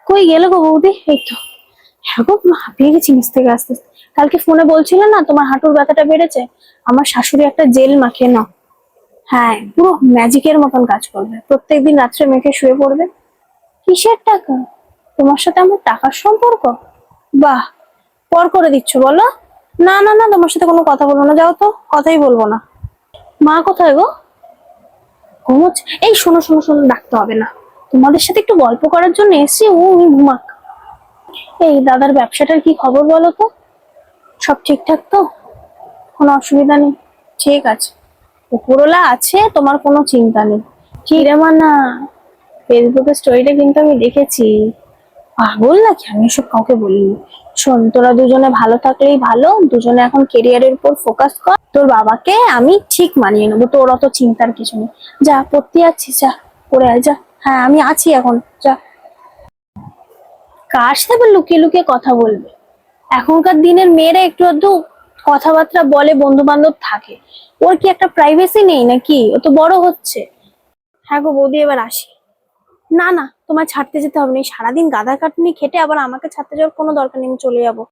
কই গেল গো বৌদি? এই তো। হ্যাঁ গো, হাঁপিয়ে গেছি নিচ থেকে আস্তে আস্তে। কালকে ফোনে বলছিলে না তোমার হাঁটুর ব্যথাটা বেড়েছে? আমার শাশুড়ি একটা জেল মাখিয়ে নাও। হ্যাঁ, পুরো ম্যাজিকের মতন কাজ করবে। প্রত্যেকদিন রাত্রে মেখে শুয়ে পড়বে। কিসের টাকা? তোমার সাথে আমার টাকার সম্পর্ক? বাহ, পর করে দিচ্ছ বলো। না না না, তোমার সাথে কোনো কথা বলবো না, যাও তো, কথাই বলবো না। মা কোথায় গো? ঘুমোচ্ছে? এই শোনো শোনো শোনো, ডাকতে হবে না। তোমাদের সাথে একটু গল্প করার জন্য এসছি, উনি ঘুমাক। এই দাদার ব্যবসাটার কি খবর বলো তো? সব ঠিকঠাক তো? কোনো অসুবিধা নেই? ঠিক আছে, উপরওয়ালা আছে, তোমার কোনো চিন্তা নেই। কি রে মানা, ফেসবুকের স্টোরিটা কিন্তু আমি দেখেছি। পাগল নাকি? আমি এসব কাউকে বলিনি। শোন, তোরা দুজনে ভালো থাকলেই ভালো। দুজনে এখন কেরিয়ারের উপর ফোকাস কর। তোর বাবাকে আমি ঠিক মানিয়ে নেবো, তোর অত চিন্তার কিছু নেই। যা, পড়তে যাচ্ছিস, যা পড়ে আয় যা। হ্যাঁ, আমি আছি এখন, যা। কার সাথে আবার লুকিয়ে লুকিয়ে কথা বলবে? এখনকার দিনের মেয়েরা একটু আধটু কথাবার্তা বলে, বন্ধু বান্ধব থাকে। ওর কি একটা প্রাইভেসি নেই নাকি? ও তো বড় হচ্ছে। হ্যাঁ গো বৌদি, এবার আসি। না না, তোমায় ছাড়তে যেতে হবে না। এই সারাদিন গাদা খাটুনি খেটে আবার আমাকে ছাড়তে যাওয়ার কোনো দরকার নেই, আমি চলে যাবো।